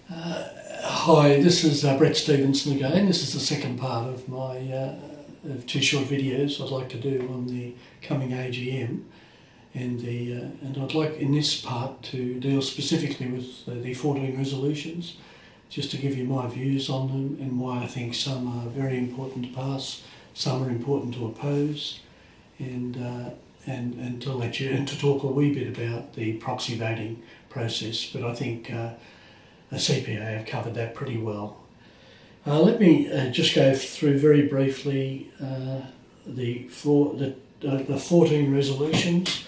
Hi, this is Brett Stevenson again. This is the second part of my of two short videos I'd like to do on the coming AGM, and I'd like in this part to deal specifically with the 14 resolutions, just to give you my views on them and why I think some are very important to pass, some are important to oppose, and to talk a wee bit about the proxy voting process. But I think the CPA have covered that pretty well. Let me just go through very briefly the 14 resolutions.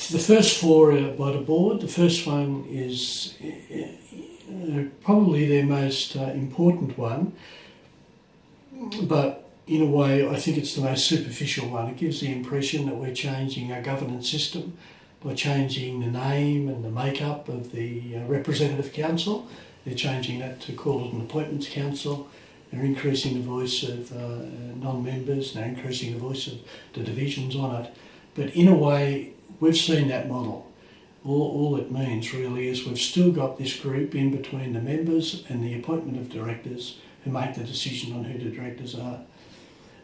The first four are by the board. The first one is probably their most important one, but in a way I think it's the most superficial one. It gives the impression that we're changing our governance system by changing the name and the makeup of the representative council. They're changing that to call it an appointments council. They're increasing the voice of non-members. They're increasing the voice of the divisions on it. But in a way, we've seen that model. All it means really is we've still got this group in between the members and the appointment of directors who make the decision on who the directors are.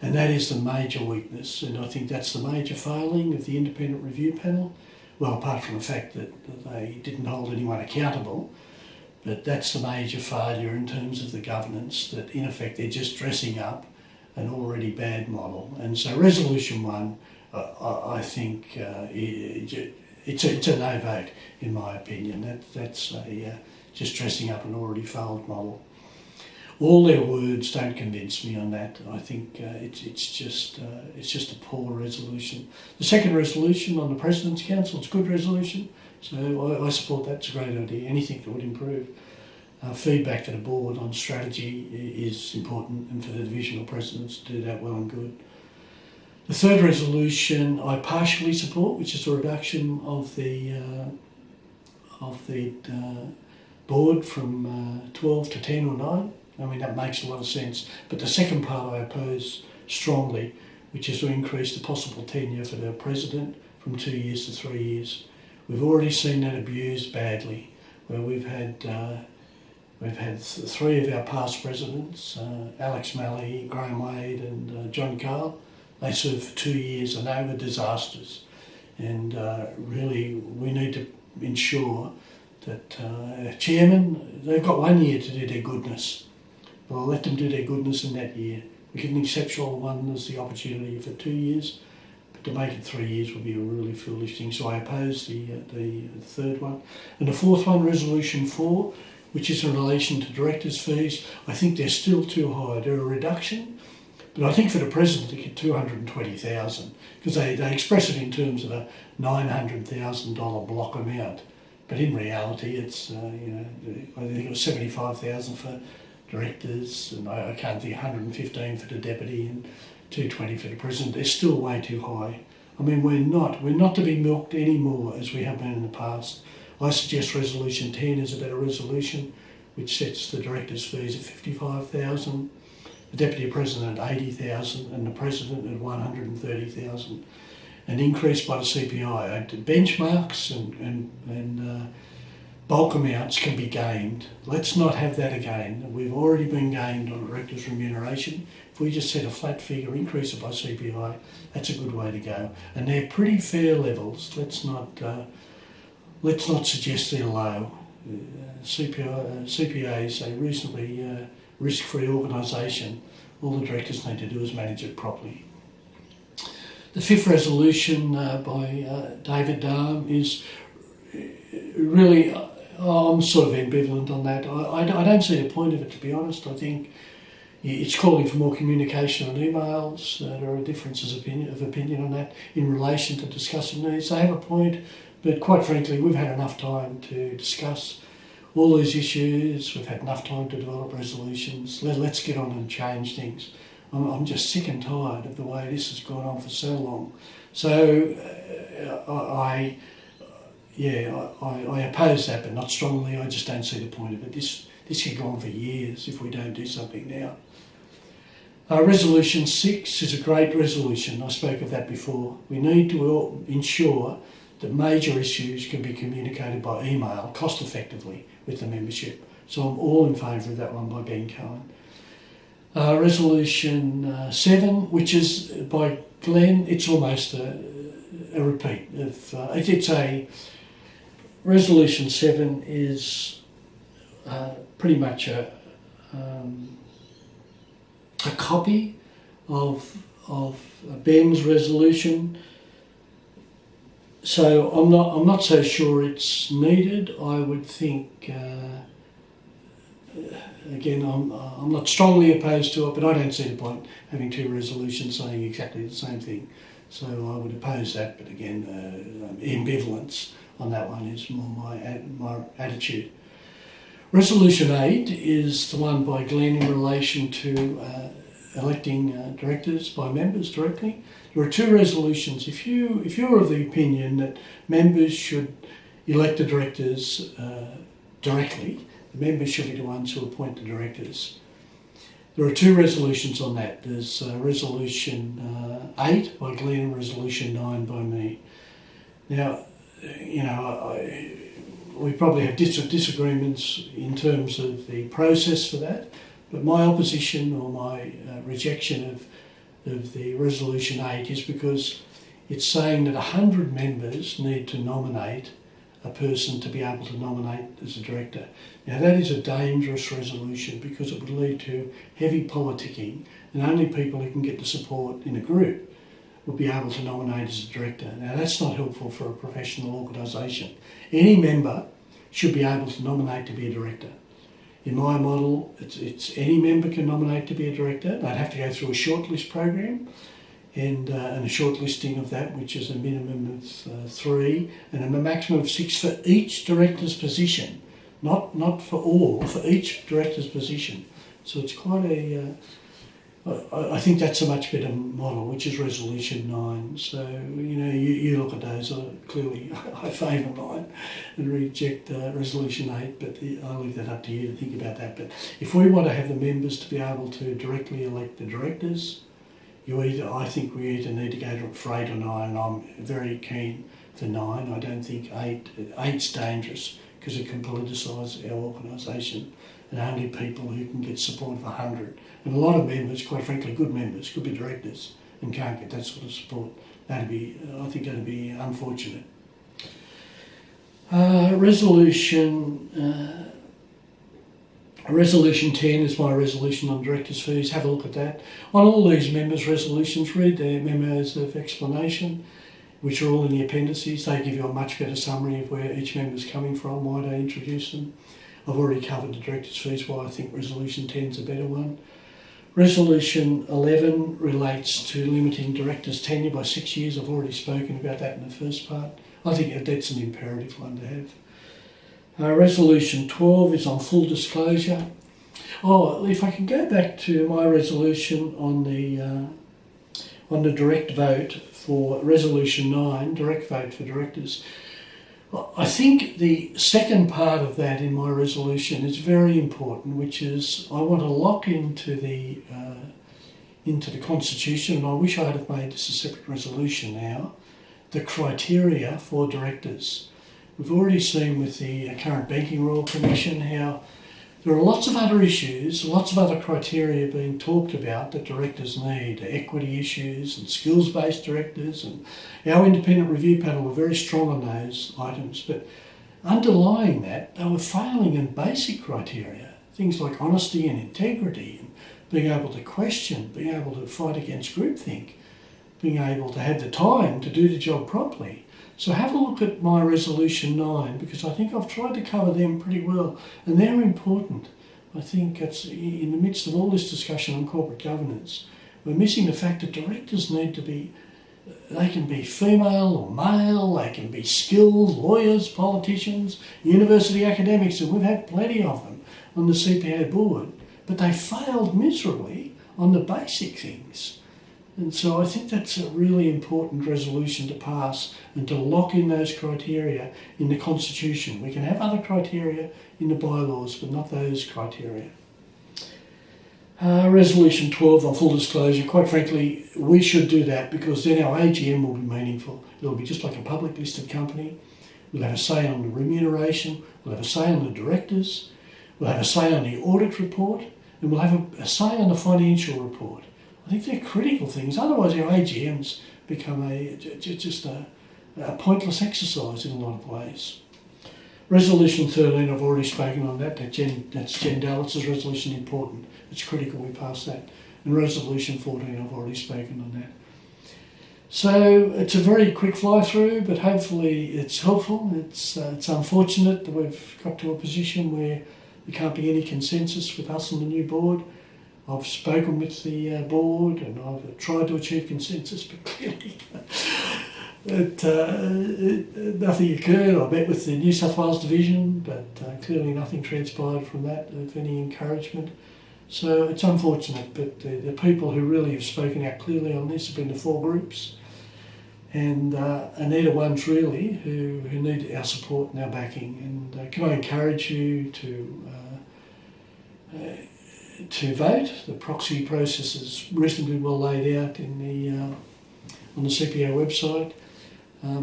And that is the major weakness, and I think that's the major failing of the independent review panel. Well, apart from the fact that they didn't hold anyone accountable, but that's the major failure in terms of the governance, that in effect they're just dressing up an already bad model. And so resolution 1, I think it's a no vote in my opinion. That's just dressing up an already failed model. All their words don't convince me on that. I think it's just a poor resolution. The second resolution on the President's Council, it's a good resolution, so I support that. It's a great idea. Anything that would improve feedback to the board on strategy is important, and for the divisional presidents to do that well and good. The third resolution I partially support, which is the reduction of the board from 12 to 10 or 9. I mean, that makes a lot of sense. But the second part I oppose strongly, which is to increase the possible tenure for the president from 2 years to 3 years. We've already seen that abused badly, where we've had 3 of our past presidents, Alex Malley, Graham Wade and John Carl. They served for 2 years and they were disasters. And really we need to ensure that chairman, they've got 1 year to do their goodness. Well, let them do their goodness in that year. We get an exceptional one as the opportunity for 2 years, but to make it 3 years would be a really foolish thing. So I oppose the third one. And the fourth one, resolution 4, which is in relation to directors' fees. I think they're still too high. They're a reduction, but I think for the president to get $220,000, because they express it in terms of a $900,000 block amount. But in reality, it's I think it was $75,000 for directors, and I can't think, $115 for the deputy and $220 for the president. They're still way too high. I mean, we're not to be milked anymore as we have been in the past. I suggest resolution 10 is a better resolution, which sets the directors' fees at $55,000, the deputy president at $80,000, and the president at $130,000. And increased by the CPI. Benchmarks and bulk amounts can be gamed. Let's not have that again. We've already been gamed on directors' remuneration. If we just set a flat figure, increase it by CPI, that's a good way to go. And they're pretty fair levels. Let's not suggest they're low. CPA is a reasonably risk-free organisation. All the directors need to do is manage it properly. The fifth resolution by David Darm is really, I'm sort of ambivalent on that. I don't see the point of it, to be honest. I think it's calling for more communication on emails. There are differences of opinion on that in relation to discussing these. They have a point, but quite frankly, we've had enough time to discuss all these issues. We've had enough time to develop resolutions. Let's get on and change things. I'm just sick and tired of the way this has gone on for so long. So I oppose that, but not strongly. I just don't see the point of it. This could go on for years if we don't do something now. Resolution 6 is a great resolution. I spoke of that before. We need to ensure that major issues can be communicated by email cost effectively with the membership. So I'm all in favour of that one by Ben Cohen. Resolution 7, which is by Glenn, it's almost a repeat of, it's a, Resolution 7 is pretty much a copy of Ben's resolution. So I'm not so sure it's needed. I would think, again, I'm not strongly opposed to it, but I don't see the point having two resolutions saying exactly the same thing. So I would oppose that, but again, ambivalence on that one is more my attitude. Resolution 8 is the one by Glenn in relation to electing directors by members directly. There are two resolutions. If you're of the opinion that members should elect the directors directly, the members should be the ones who appoint the directors. There are two resolutions on that. There's Resolution 8 by Glenn and Resolution 9 by me. Now, we probably have disagreements in terms of the process for that, but my opposition or my rejection of the Resolution 8 is because it's saying that 100 members need to nominate a person to be able to nominate as a director. Now that is a dangerous resolution because it would lead to heavy politicking, and only people who can get the support in a group will be able to nominate as a director. Now that's not helpful for a professional organisation. Any member should be able to nominate to be a director. In my model, it's any member can nominate to be a director. They'd have to go through a shortlist program and a shortlisting of that, which is a minimum of 3 and a maximum of 6 for each director's position. Not for all, for each director's position. So it's quite a, I think that's a much better model, which is Resolution 9. So, you look at those, clearly I favour 9 and reject Resolution 8, but I'll leave that up to you to think about that. But if we want to have the members to be able to directly elect the directors, I think we either need to go for 8 or 9, and I'm very keen for 9. I don't think 8's dangerous because it can politicise our organisation, and only people who can get support of 100. And a lot of members, quite frankly, good members, could be directors and can't get that sort of support. I think that'd be unfortunate. Resolution 10 is my resolution on directors' fees. Have a look at that. On all these members' resolutions, read their memos of explanation, which are all in the appendices. They give you a much better summary of where each member's coming from, why they introduced them. I've already covered the directors' fees, why I think Resolution 10 is a better one. Resolution 11 relates to limiting directors' tenure by 6 years. I've already spoken about that in the first part. I think that's an imperative one to have. Resolution 12 is on full disclosure. Oh, if I can go back to my resolution on the direct vote for Resolution 9, direct vote for directors. I think the second part of that in my resolution is very important, which is I want to lock into the Constitution, and I wish I'd have made this a separate resolution now, the criteria for directors. We've already seen with the current Banking Royal Commission how there are lots of other issues, lots of other criteria being talked about that directors need, equity issues and skills-based directors, and our independent review panel were very strong on those items, but underlying that, they were failing in basic criteria, things like honesty and integrity, and being able to question, being able to fight against groupthink, being able to have the time to do the job properly. So have a look at my Resolution 9, because I think I've tried to cover them pretty well, and they're important. I think it's in the midst of all this discussion on corporate governance, we're missing the fact that directors need to be, they can be female or male, they can be skilled, lawyers, politicians, university academics, and we've had plenty of them on the CPA board, but they failed miserably on the basic things. And so I think that's a really important resolution to pass and to lock in those criteria in the Constitution. We can have other criteria in the bylaws, but not those criteria. Resolution 12 on full disclosure, quite frankly, we should do that because then our AGM will be meaningful. It'll be just like a public listed company. We'll have a say on the remuneration, we'll have a say on the directors, We'll have a say on the audit report, and we'll have a say on the financial report. I think they're critical things. Otherwise, our AGMs become just a pointless exercise in a lot of ways. Resolution 13, I've already spoken on that. That's Jen Dallas's resolution, important. It's critical we pass that. And Resolution 14, I've already spoken on that. So it's a very quick fly through, but hopefully it's helpful. It's unfortunate that we've got to a position where there can't be any consensus with us and the new board. I've spoken with the board and I've tried to achieve consensus, but clearly nothing occurred. I met with the New South Wales division, but clearly nothing transpired from that of any encouragement. So it's unfortunate, but the people who really have spoken out clearly on this have been the 4 groups, and they're the ones really who need our support and our backing. And can I encourage you to vote? The proxy process is reasonably well laid out in on the CPA website.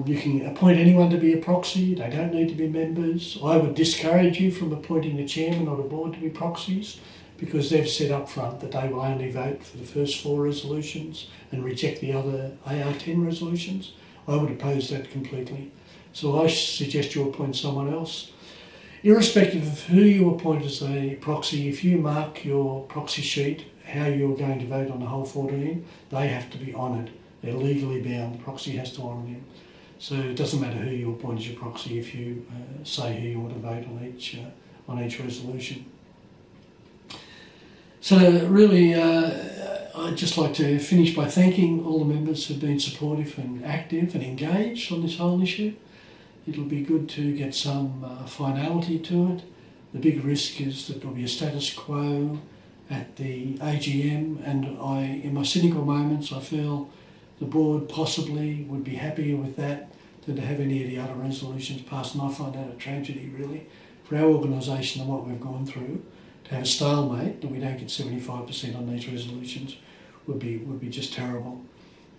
You can appoint anyone to be a proxy. They don't need to be members. I would discourage you from appointing the chairman or the board to be proxies, because they've said up front that they will only vote for the first 4 resolutions and reject the other AR10 resolutions. I would oppose that completely. So I suggest you appoint someone else. Irrespective of who you appoint as a proxy, if you mark your proxy sheet how you're going to vote on the whole 14, they have to be honoured. They're legally bound. The proxy has to honour them. So it doesn't matter who you appoint as your proxy if you say who you want to vote on each resolution. So really, I'd just like to finish by thanking all the members who've been supportive and active and engaged on this whole issue. It'll be good to get some finality to it. The big risk is that there'll be a status quo at the AGM, and in my cynical moments, I feel the board possibly would be happier with that than to have any of the other resolutions passed, and I find that a tragedy really for our organisation and what we've gone through. To have a stalemate, that we don't get 75% on these resolutions, would be just terrible.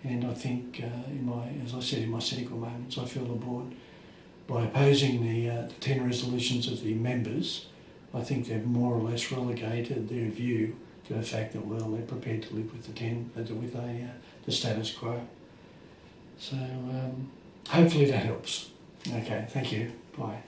And I think, as I said, in my cynical moments, I feel the board, by opposing the 10 resolutions of the members, I think they've more or less relegated their view to the fact that, well, they're prepared to live with the status quo. So hopefully that helps. Okay, thank you. Bye.